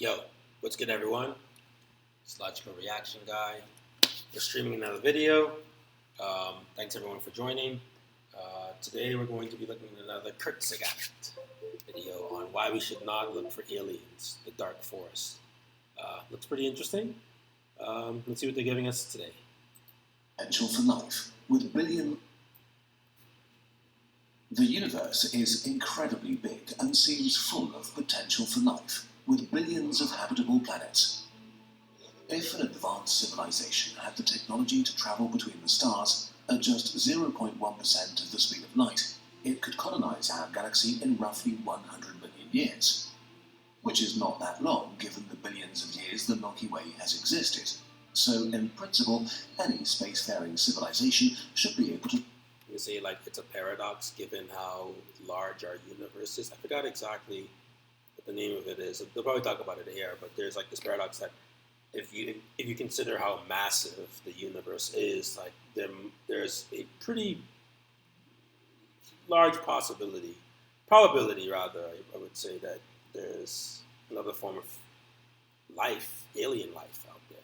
Yo, what's good, everyone? It's Logical Reaction Guy. We're streaming another video. Thanks everyone for joining. Today we're going to be looking at another Kurzgesagt video on why we should not look for aliens, the dark forest. Looks pretty interesting. Let's see what they're giving us today. Potential for life with billion. The universe is incredibly big and seems full of potential for life, with billions of habitable planets. If an advanced civilization had the technology to travel between the stars at just 0.1% of the speed of light, it could colonize our galaxy in roughly 100 million years, which is not that long given the billions of years the Milky Way has existed. So, in principle, any spacefaring civilization should be able to. You say like it's a paradox given how large our universe is. I forgot exactly what the name of it is. They'll probably talk about it here, but there's like this paradox that if you consider how massive the universe is, like there's a pretty large probability rather, I would say, that there's another form of life, alien life out there.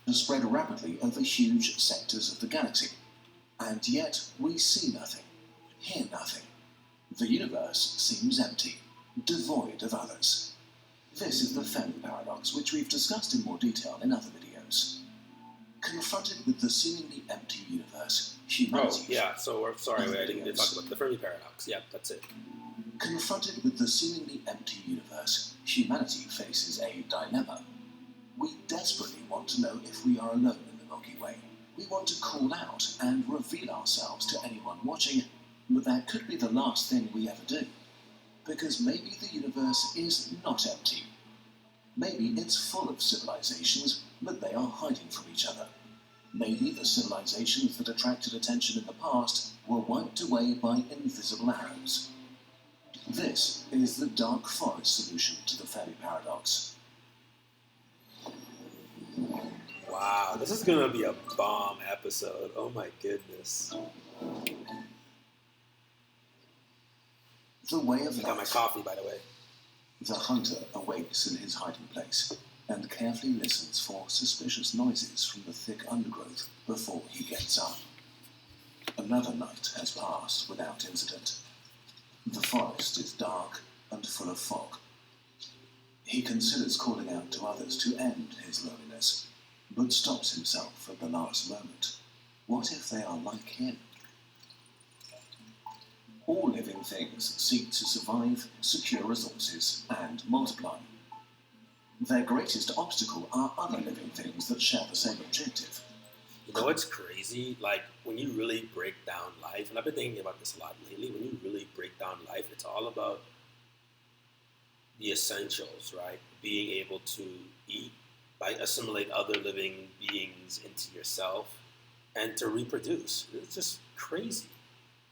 To spread rapidly over huge sectors of the galaxy. And yet we see nothing, hear nothing. The universe seems empty, devoid of others. This is the Fermi paradox, which we've discussed in more detail in other videos. Confronted with the seemingly empty universe, humanity... Oh, yeah, so we're sorry, I didn't get to talk about the Fermi paradox. Yeah, that's it. Confronted with the seemingly empty universe, humanity faces a dilemma. We desperately want to know if we are alone in the Milky Way. We want to call out and reveal ourselves to anyone watching, but that could be the last thing we ever do. Because maybe the universe is not empty. Maybe it's full of civilizations, but they are hiding from each other. Maybe the civilizations that attracted attention in the past were wiped away by invisible arrows. This is the dark forest solution to the Fermi paradox. Wow, this is gonna be a bomb episode. Oh my goodness. The way of I got my coffee, by the way. The hunter awakes in his hiding place and carefully listens for suspicious noises from the thick undergrowth before he gets up. Another night has passed without incident. The forest is dark and full of fog. He considers calling out to others to end his loneliness, but stops himself at the last moment. What if they are like him? All living things seek to survive, secure resources, and multiply. Their greatest obstacle are other living things that share the same objective. You know what's crazy? Like, when you really break down life, and I've been thinking about this a lot lately, when you really break down life, it's all about the essentials, right? Being able to eat, like assimilate other living beings into yourself, and to reproduce. It's just crazy.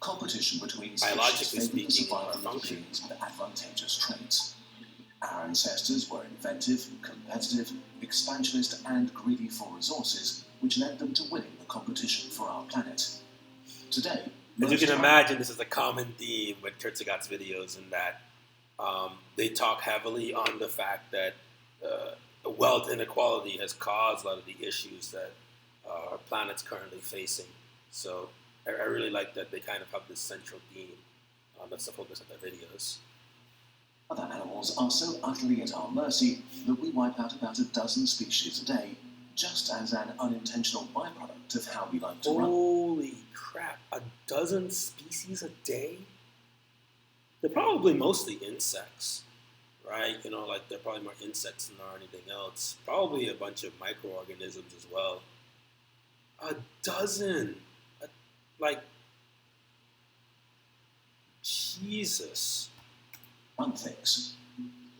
Competition between Biologically species favored the speaking, survival our of function. beings with advantageous traits. Our ancestors were inventive, competitive, expansionist, and greedy for resources, which led them to winning the competition for our planet. Today, as you can imagine, this is a common theme with Kurzgesagt's videos in that they talk heavily on the fact that wealth inequality has caused a lot of the issues that our planet's currently facing. So I really like that they kind of have this central theme that's the focus of their videos. Other animals are so utterly at our mercy that we wipe out about a dozen species a day, just as an unintentional byproduct of how we like to run. Holy crap, a dozen species a day? They're probably mostly insects, right? You know, like they're probably more insects than are anything else. Probably a bunch of microorganisms as well. A dozen! Like, Jesus. One thinks.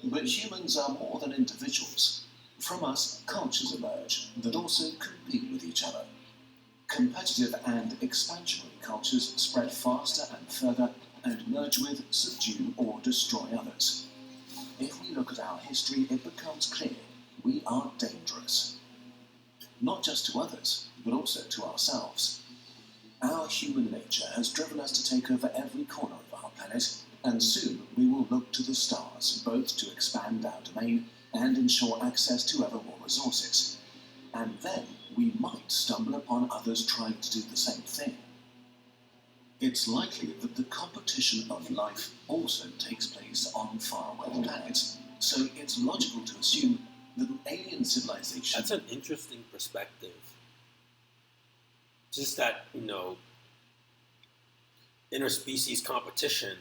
But humans are more than individuals. From us, cultures emerge that also compete with each other. Competitive and expansionary cultures spread faster and further and merge with, subdue, or destroy others. If we look at our history, it becomes clear we are dangerous. Not just to others, but also to ourselves. Our human nature has driven us to take over every corner of our planet, and soon we will look to the stars, both to expand our domain and ensure access to ever more resources. And then we might stumble upon others trying to do the same thing. It's likely that the competition of life also takes place on faraway planets, so it's logical to assume that an alien civilization... That's an interesting perspective. Just that, interspecies competition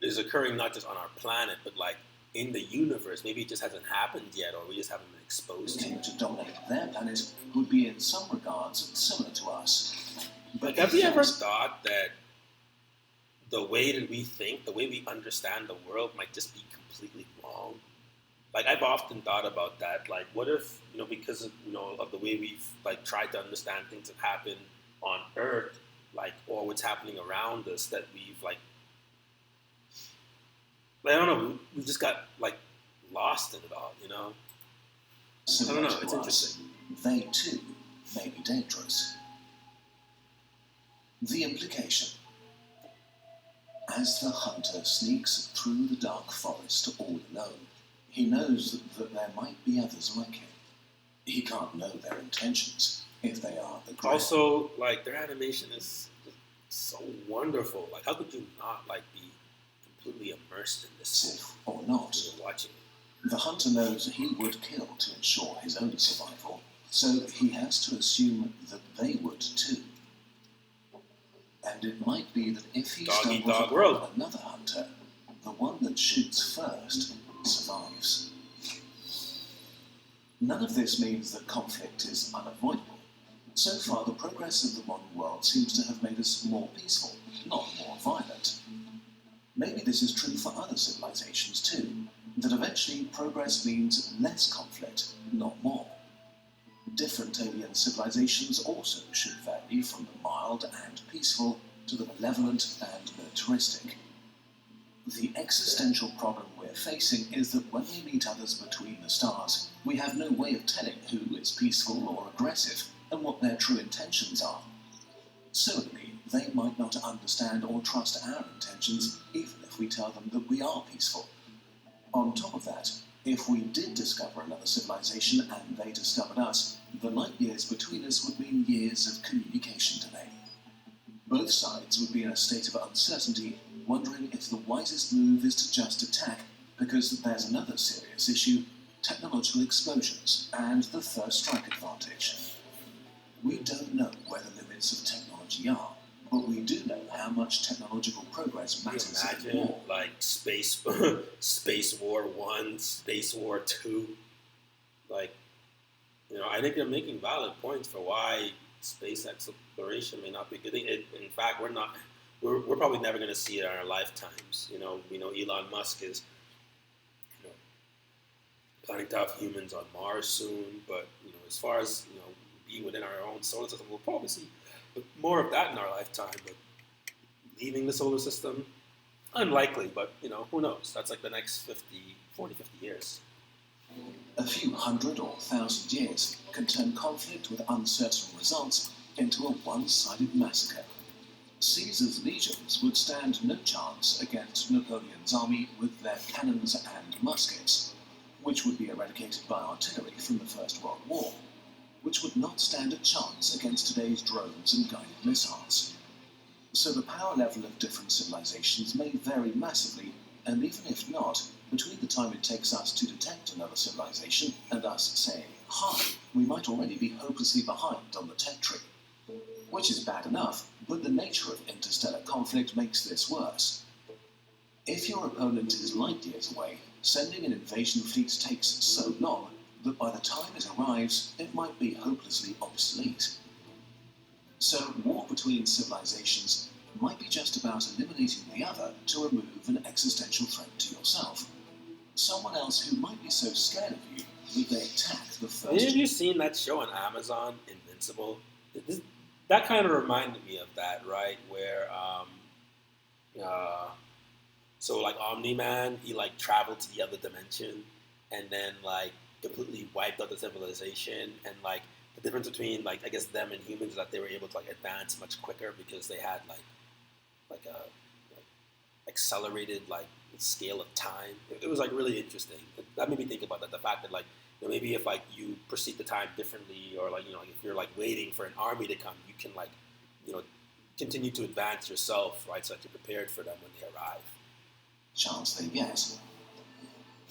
is occurring not just on our planet, but like in the universe. Maybe it just hasn't happened yet, or we just haven't been exposed to it. To dominate their planet would be in some regards similar to us. But have you ever thought that the way that we think, the way we understand the world might just be completely wrong? Like, I've often thought about that. Like, what if, because of, of the way we've, like, tried to understand things that happen on Earth, like, or what's happening around us, that we've, like I don't know, we just got, like, lost in it all, I don't know, it's interesting. They, too, may be dangerous. The implication. As the hunter sneaks through the dark forest all alone, he knows that there might be others like him. He can't know their intentions if they are aggressive. Also, like, their animation is so wonderful. Like, how could you not, like, be completely immersed in this or not? Watching it. The hunter knows he would kill to ensure his own survival, so he has to assume that they would too. And it might be that if he stumbles upon another hunter, the one that shoots first survives. None of this means that conflict is unavoidable. So far, the progress of the modern world seems to have made us more peaceful, not more violent. Maybe this is true for other civilizations too, that eventually progress means less conflict, not more. Different alien civilizations also should vary from the mild and peaceful to the malevolent and militaristic. The existential problem we're facing is that when we meet others between the stars, we have no way of telling who is peaceful or aggressive and what their true intentions are. Similarly, they might not understand or trust our intentions even if we tell them that we are peaceful. On top of that, if we did discover another civilization and they discovered us, the light years between us would mean years of communication delay. Both sides would be in a state of uncertainty, wondering if the wisest move is to just attack, because there's another serious issue: technological explosions and the first strike advantage. We don't know where the limits of technology are, but we do know how much technological progress matters. Can you imagine, like, Space War 1, Space War 2? Like, I think they're making valid points for why space exploration may not be a good thing. In fact, we're probably never going to see it in our lifetimes. We know Elon Musk is planning to have humans on Mars soon, but as far as being within our own solar system, we'll probably see more of that in our lifetime. But leaving the solar system, unlikely. But who knows? That's like the next 40, 50 years. A few hundred or thousand years can turn conflict with uncertain results into a one-sided massacre. Caesar's legions would stand no chance against Napoleon's army with their cannons and muskets, which would be eradicated by artillery from the First World War, which would not stand a chance against today's drones and guided missiles. So the power level of different civilizations may vary massively, and even if not, between the time it takes us to detect another civilization and us saying hi, we might already be hopelessly behind on the tech tree. Which is bad enough, but the nature of interstellar conflict makes this worse. If your opponent is light years away, sending an invasion fleet takes so long that by the time it arrives, it might be hopelessly obsolete. So war between civilizations might be just about eliminating the other to remove an existential threat to yourself. Someone else who might be so scared of you that they attack the first... Have you seen that show on Amazon, Invincible? That kind of reminded me of that, right? Where, so like Omni-Man, he like traveled to the other dimension and then like completely wiped out the civilization. And like the difference between like, I guess them and humans is that they were able to like advance much quicker because they had like accelerated like scale of time. It was like really interesting. That made me think about that. The fact that like maybe if like you perceive the time differently, or like like if you're like waiting for an army to come, you can like continue to advance yourself, right? So that you're prepared for them when they arrive. Chance they get.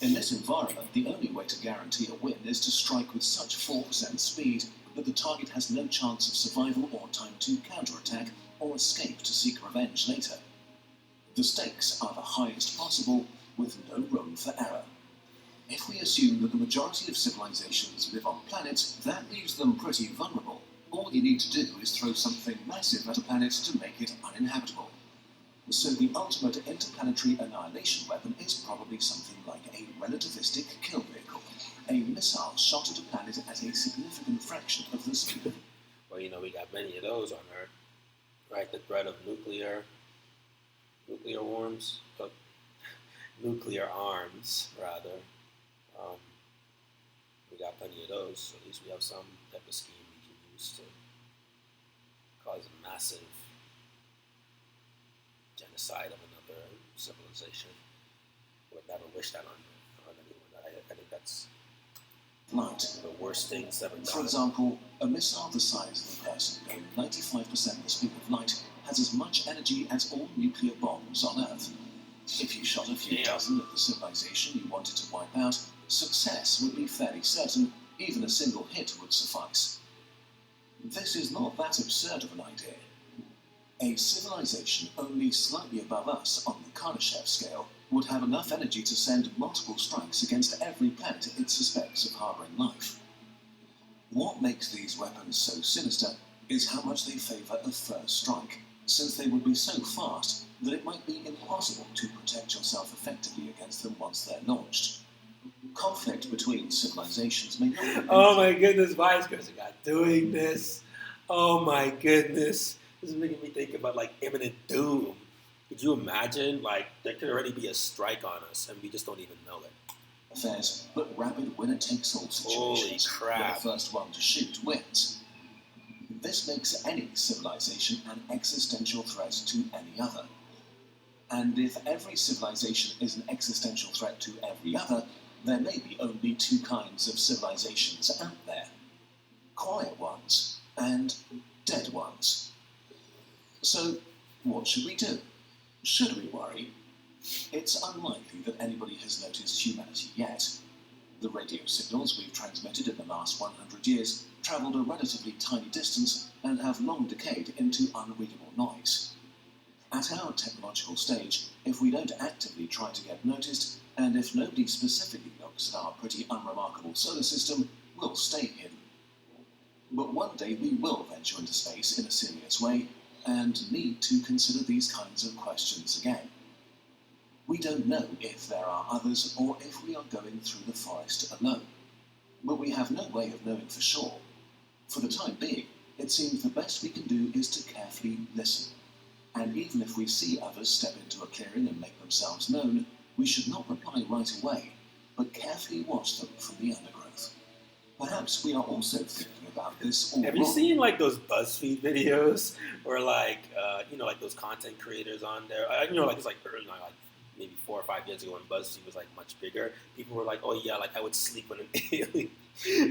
In this environment, the only way to guarantee a win is to strike with such force and speed that the target has no chance of survival or time to counterattack or escape to seek revenge later. The stakes are the highest possible, with no room for error. If we assume that the majority of civilizations live on planets, that leaves them pretty vulnerable. All you need to do is throw something massive at a planet to make it uninhabitable. So the ultimate interplanetary annihilation weapon is probably something like a relativistic kill vehicle, a missile shot at a planet at a significant fraction of the speed. Well, we got many of those on Earth, right? The threat of nuclear arms, rather. We got plenty of those, so at least we have some type of scheme we can use to cause a massive genocide of another civilization. I would never wish that on anyone. I think that's Light. The worst things ever done. For example, a missile the size of a person going 95% the speed of light has as much energy as all nuclear bombs on Earth. If you shot a few dozen of the civilization you wanted to wipe out, success would be fairly certain. Even a single hit would suffice. This is not that absurd of an idea. A civilization only slightly above us on the Kardashev scale would have enough energy to send multiple strikes against every planet it suspects of harboring life. What makes these weapons so sinister is how much they favor a first strike, since they would be so fast that it might be impossible to protect yourself effectively against them once they're launched. Conflict between civilizations may not be... Oh my goodness, why is Kurzgesagt doing this? Oh my goodness. This is making me think about like imminent doom. Could you imagine? Like, there could already be a strike on us and we just don't even know it. Affairs, but rapid winner-takes-all situations. Holy crap. Where the first one to shoot wins. This makes any civilization an existential threat to any other. And if every civilization is an existential threat to every other, there may be only two kinds of civilizations out there. Quiet ones and dead ones. So, what should we do? Should we worry? It's unlikely that anybody has noticed humanity yet. The radio signals we've transmitted in the last 100 years travelled a relatively tiny distance and have long decayed into unreadable noise. At our technological stage, if we don't actively try to get noticed, and if nobody specifically looks at our pretty unremarkable solar system, we'll stay hidden. But one day we will venture into space in a serious way, and need to consider these kinds of questions again. We don't know if there are others or if we are going through the forest alone. But we have no way of knowing for sure. For the time being, it seems the best we can do is to carefully listen. And even if we see others step into a clearing and make themselves known, we should not reply right away, but carefully watch them from the undergrowth. Perhaps we are also thinking about this all Have you wrong. seen like those BuzzFeed videos or like like those content creators on there? Like it's like early, like maybe 4 or 5 years ago when BuzzFeed was like much bigger. People were like, "Oh yeah, like I would sleep with an alien."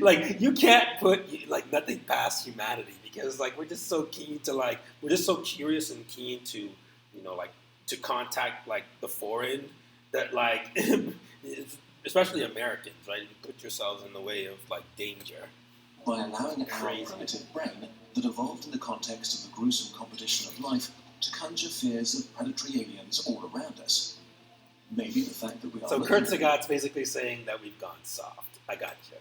Like you can't put like nothing past humanity because like we're just so keen to like we're just so curious and keen to like to contact like the foreign that like. Especially Americans, right? You put yourselves in the way of like danger. By allowing our primitive brain that evolved in the context of the gruesome competition of life to conjure fears of predatory aliens all around us. Maybe the fact that we are... So Kurzgesagt's basically saying that we've gone soft. I got you.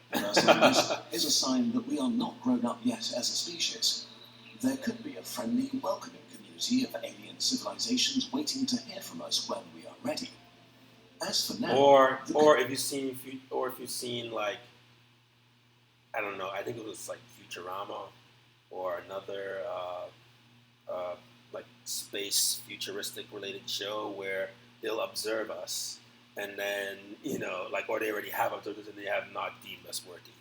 is a sign that we are not grown up yet as a species. There could be a friendly, welcoming community of alien civilizations waiting to hear from us when we are ready. As for now, or if you've seen like I don't know, I think it was like Futurama or another like space futuristic related show where they'll observe us and then like or they already have observed us and they have not deemed us worthy.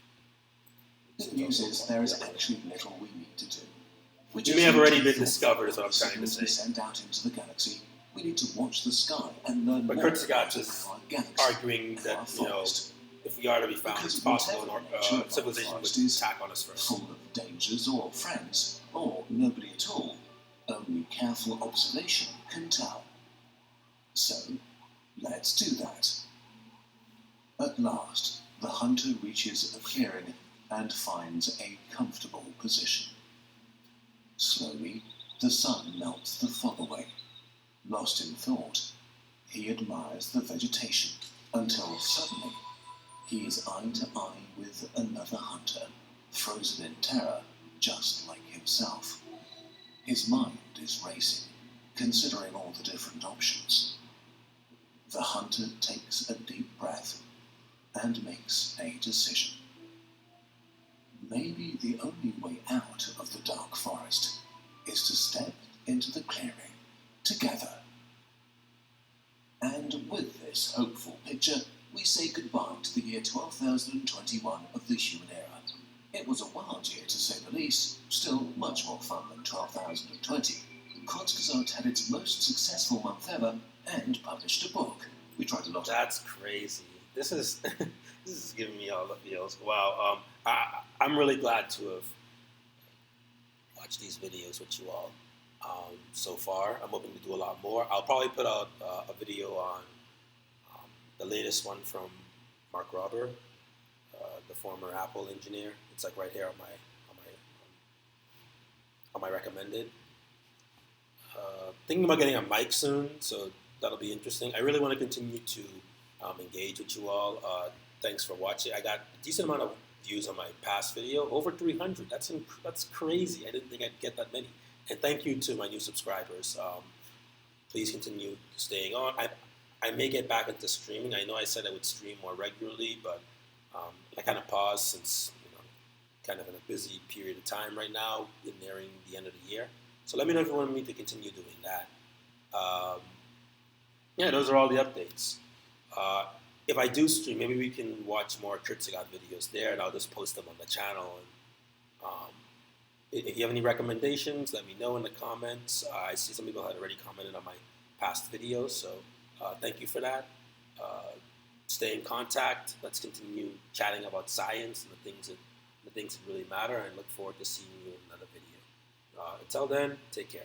The news is there is actually little we need to do. You may have already been discovered, is what I'm trying to say. Sent out into the galaxy, We need to watch the sky and learn But more about Kurzgesagt is our galaxy arguing and our that, forest. if we are to be found, Because it's possible whatever an the nature of our civilization would forest is, attack on us first. full of dangers or friends, or nobody at all, only careful observation can tell. So, let's do that. At last, the hunter reaches a clearing and finds a comfortable position. Slowly, the sun melts the fog away. Lost in thought, he admires the vegetation until suddenly he is eye to eye with another hunter, frozen in terror, just like himself. His mind is racing, considering all the different options. The hunter takes a deep breath and makes a decision. Maybe the only way out of the dark forest is to step into the clearing together. And with this hopeful picture, we say goodbye to the year 12,021 of the human era. It was a wild year to say the least, still much more fun than 12,020. Kurzgesagt had its most successful month ever and published a book. We tried a lot. That's crazy. This is this is giving me all the feels. Wow. I'm really glad to have watched these videos with you all so far. I'm hoping to do a lot more. I'll probably put out a video on the latest one from Mark Rober, the former Apple engineer. It's like right here on my recommended. Thinking about getting a mic soon, so that'll be interesting. I really want to continue to engage with you all. Thanks for watching. I got a decent amount of views on my past video, over 300. That's crazy. I didn't think I'd get that many. And thank you to my new subscribers. Please continue staying on. I may get back into streaming. I know I said I would stream more regularly, but I kind of paused since kind of in a busy period of time right now, nearing the end of the year. So let me know if you want me to continue doing that. Yeah, those are all the updates. If I do stream, maybe we can watch more Kurzgesagt videos there, and I'll just post them on the channel. And if you have any recommendations, let me know in the comments. I see some people had already commented on my past videos, so thank you for that. Stay in contact. Let's continue chatting about science and the things that really matter, and look forward to seeing you in another video. Until then, take care.